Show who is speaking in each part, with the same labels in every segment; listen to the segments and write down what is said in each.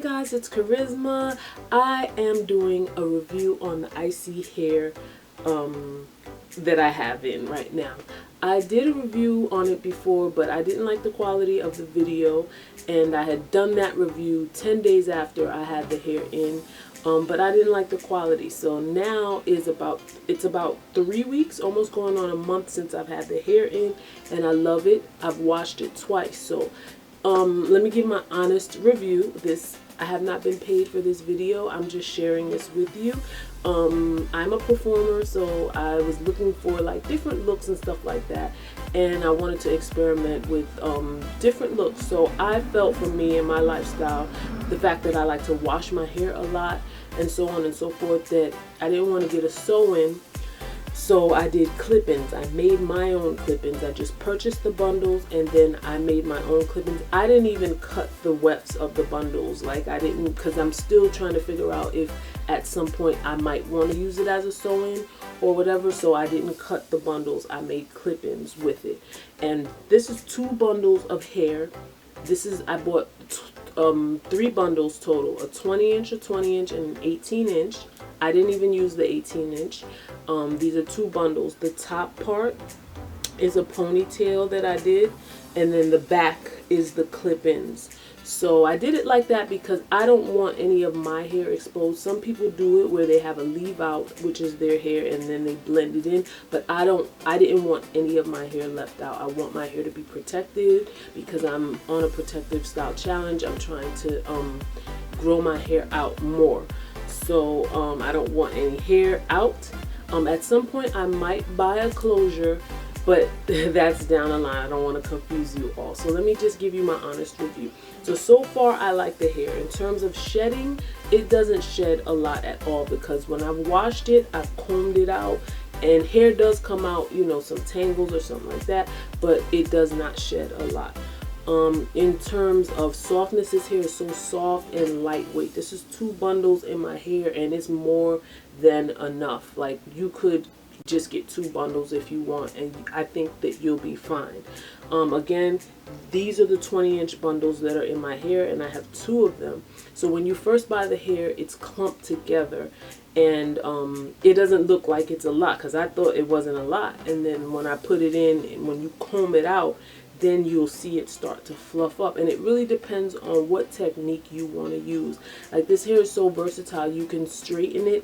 Speaker 1: guys, it's Kharyzma. I am doing a review on the Isee Hair that I have in right now. I did a review on it before, but I didn't like the quality of the video, and I had done that review 10 days after I had the hair in, but I didn't like the quality. So now it's about 3 weeks, almost going on a month since I've had the hair in, and I love it. I've washed it twice. So let me give my honest review. I have not been paid for this video. I'm just sharing this with you. I'm a performer, so I was looking for like different looks and stuff like that, and I wanted to experiment with different looks. So I felt, for me and my lifestyle, the fact that I like to wash my hair a lot and so on and so forth, that I didn't want to get a sew-in. So I did clip-ins. I made my own clip-ins. I just purchased the bundles and then I made my own clip-ins. I didn't even cut the wefts of the bundles. Like, I didn't, because I'm still trying to figure out if at some point I might want to use it as a sew-in or whatever. So I didn't cut the bundles. I made clip-ins with it. And this is 2 bundles of hair. I bought 3 bundles total, a 20-inch, a 20-inch, and an 18-inch. I didn't even use the 18-inch. These are 2 bundles. The top part is a ponytail that I did, and then the back is the clip-ins. So I did it like that because I don't want any of my hair exposed. Some people do it where they have a leave out, which is their hair, and then they blend it in. But I didn't want any of my hair left out. I want my hair to be protected because I'm on a protective style challenge. I'm trying to grow my hair out more. So I don't want any hair out. At some point I might buy a closure, but that's down the line. I don't want to confuse you all. So let me just give you my honest review. So far I like the hair. In terms of shedding, it doesn't shed a lot at all, because when I've washed it, I've combed it out, and hair does come out, you know, some tangles or something like that, but it does not shed a lot. In terms of softness, this hair is so soft and lightweight. This is 2 bundles in my hair, and it's more than enough. Like, you could just get 2 bundles if you want, and I think that you'll be fine. Again, these are the 20-inch bundles that are in my hair, and I have 2 of them. So when you first buy the hair, it's clumped together, and it doesn't look like it's a lot, because I thought it wasn't a lot. And then when I put it in, and when you comb it out, then you'll see it start to fluff up. And it really depends on what technique you want to use. Like, this hair is so versatile. You can straighten it,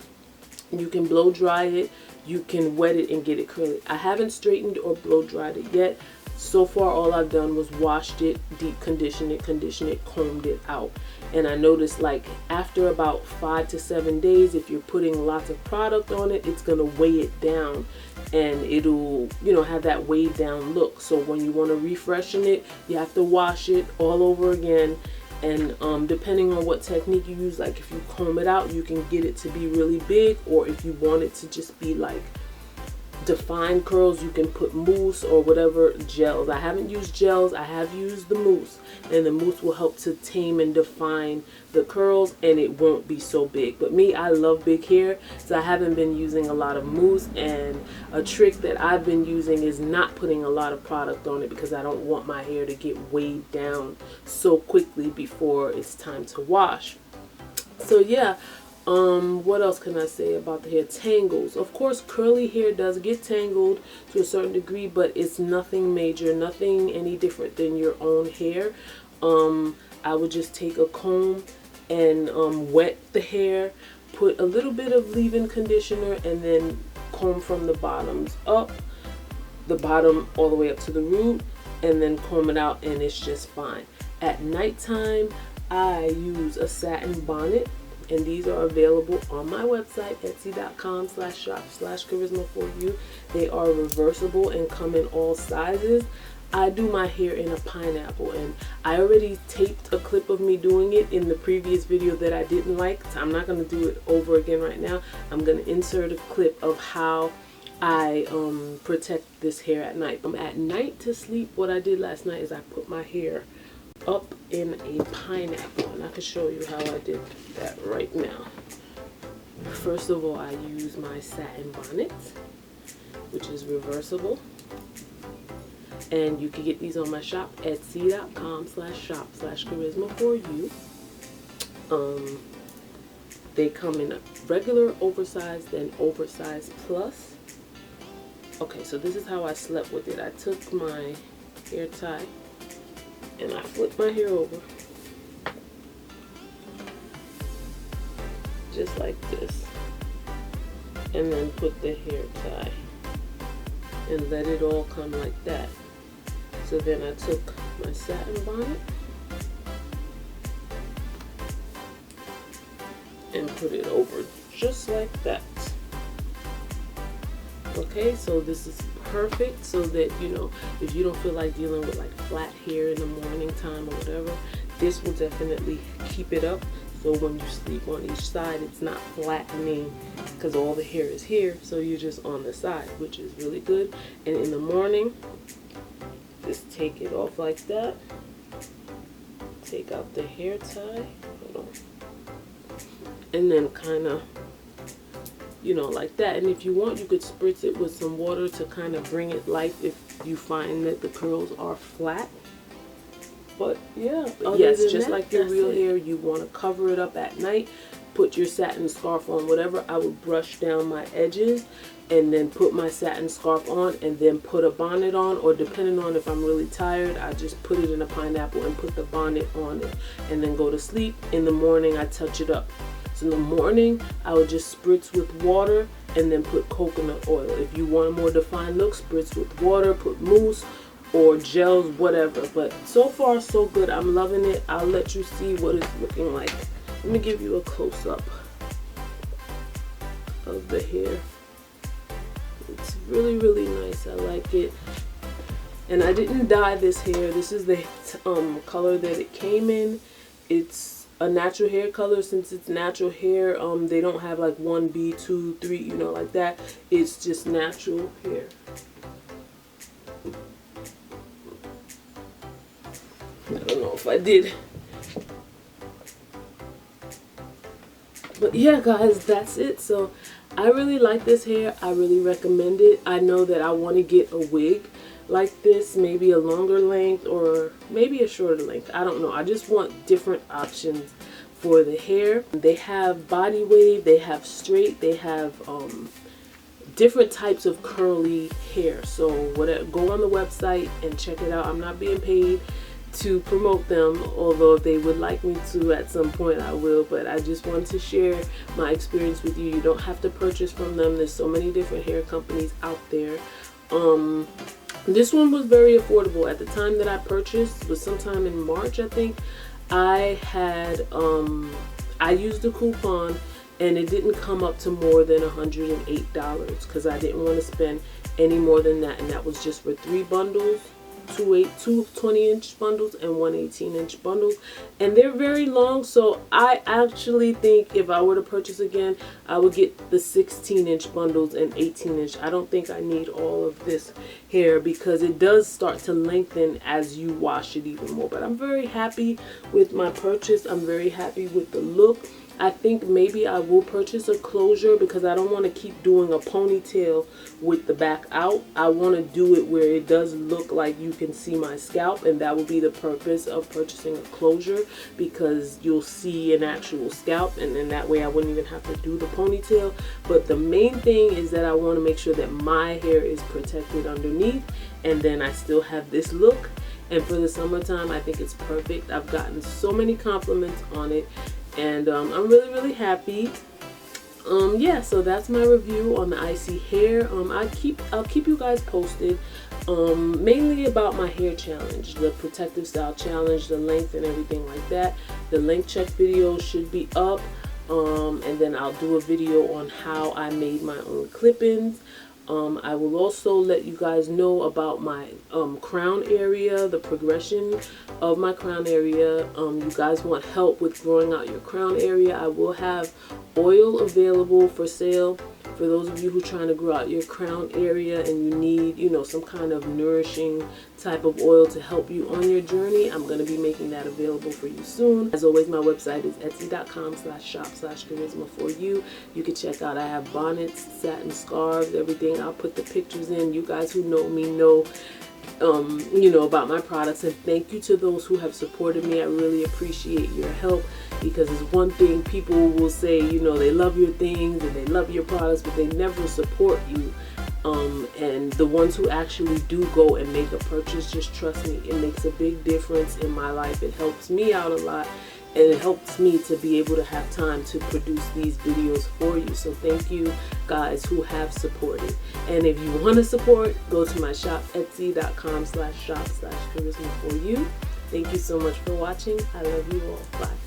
Speaker 1: you can blow dry it, you can wet it and get it curly. I haven't straightened or blow dried it yet. So far all I've done was washed it, deep conditioned it, combed it out. And I noticed, like, after about 5 to 7 days, if you're putting lots of product on it, it's gonna weigh it down, and it'll, you know, have that weighed down look. So when you want to refreshen it, you have to wash it all over again. And depending on what technique you use, like if you comb it out, you can get it to be really big, or if you want it to just be like defined curls, you can put mousse or whatever gels. I haven't used gels, I have used the mousse, and the mousse will help to tame and define the curls, and it won't be so big. But me, I love big hair, so I haven't been using a lot of mousse. And a trick that I've been using is not putting a lot of product on it, because I don't want my hair to get weighed down so quickly before it's time to wash. So yeah, what else can I say about the hair? Tangles. Of course, curly hair does get tangled to a certain degree, but it's nothing major, nothing any different than your own hair. I would just take a comb and wet the hair, put a little bit of leave-in conditioner, and then comb from the bottoms up, the bottom all the way up to the root, and then comb it out, and it's just fine. At nighttime, I use a satin bonnet, and these are available on my website, etsy.com/shop/Kharyzma for you. They are reversible and come in all sizes. I do my hair in a pineapple, and I already taped a clip of me doing it in the previous video that I didn't like, so I'm not going to do it over again right now. I'm going to insert a clip of how I protect this hair at night. At night to sleep, what I did last night is I put my hair up in a pineapple, and I can show you how I did that right now. First of all, I use my satin bonnet, which is reversible, and you can get these on my shop, etsy.com/shop/Kharyzma for you. They come in a regular, oversized, and oversized plus. Okay, so this is how I slept with it. I took my hair tie and I flipped my hair over just like this, and then put the hair tie and let it all come like that. So then I took my satin bonnet and put it over just like that. Okay, so this is perfect so that, you know, if you don't feel like dealing with like flat hair in the morning time or whatever, this will definitely keep it up. So when you sleep on each side, it's not flattening because all the hair is here. So you're just on the side, which is really good. And in the morning, just take it off like that. Take out the hair tie. Hold on. And then kind of, you know, like that. And if you want, you could spritz it with some water to kind of bring it life if you find that the curls are flat. But yeah, yes, just like your real hair, you want to cover it up at night, put your satin scarf on, whatever. I would brush down my edges and then put my satin scarf on and then put a bonnet on, or depending on if I'm really tired, I just put it in a pineapple and put the bonnet on it and then go to sleep. In the morning, I touch it up. So in the morning, I would just spritz with water and then put coconut oil. If you want a more defined look, spritz with water, put mousse or gels, whatever. But so far, so good. I'm loving it. I'll let you see what it's looking like. Let me give you a close-up of the hair. It's really, really nice. I like it. And I didn't dye this hair. This is the color that it came in. It's a natural hair color. Since it's natural hair, they don't have like 1B, 2, 3, you know, like that. It's just natural hair. I don't know if I did. But yeah, guys, that's it. So I really like this hair. I really recommend it. I know that I want to get a wig like this, maybe a longer length or maybe a shorter length. I don't know. I just want different options for the hair. They have body wave, they have straight, they have different types of curly hair. So whatever, go on the website and check it out. I'm not being paid to promote them, although if they would like me to at some point, I will. But I just want to share my experience with you. You don't have to purchase from them. There's so many different hair companies out there. This one was very affordable. At the time that I purchased was sometime in March, I think. I had I used a coupon and it didn't come up to more than $108 because I didn't want to spend any more than that, and that was just for 3 bundles. Two 20-inch bundles and 1 18-inch bundle, and they're very long. So I actually think if I were to purchase again, I would get the 16-inch bundles and 18-inch. I don't think I need all of this hair because it does start to lengthen as you wash it even more. But I'm very happy with my purchase. I'm very happy with the look. I think maybe I will purchase a closure because I don't want to keep doing a ponytail with the back out. I want to do it where it does look like you can see my scalp, and that will be the purpose of purchasing a closure, because you'll see an actual scalp, and then that way I wouldn't even have to do the ponytail. But the main thing is that I want to make sure that my hair is protected underneath, and then I still have this look. And for the summertime, I think it's perfect. I've gotten so many compliments on it. And I'm really, really happy. Yeah, so that's my review on the Isee Hair. I'll keep you guys posted, mainly about my hair challenge, the protective style challenge, the length and everything like that. The length check video should be up, and then I'll do a video on how I made my own clip-ins. I will also let you guys know about my crown area, the progression of my crown area. You guys want help with growing out your crown area, I will have oil available for sale for those of you who are trying to grow out your crown area and you need, you know, some kind of nourishing type of oil to help you on your journey. I'm going to be making that available for you soon. As always, my website is etsy.com/shop/Kharyzma for you. You can check out, I have bonnets, satin scarves, everything. I'll put the pictures in. You guys who know me know you know, about my products. And thank you to those who have supported me. I really appreciate your help, because it's one thing people will say, you know, they love your things and they love your products, but they never support you. And the ones who actually do go and make a purchase, just trust me, it makes a big difference in my life. It helps me out a lot, and it helps me to be able to have time to produce these videos for you. So thank you guys who have supported. And if you want to support, go to my shop, etsy.com/shop/Kharyzma for you. Thank you so much for watching. I love you all. Bye.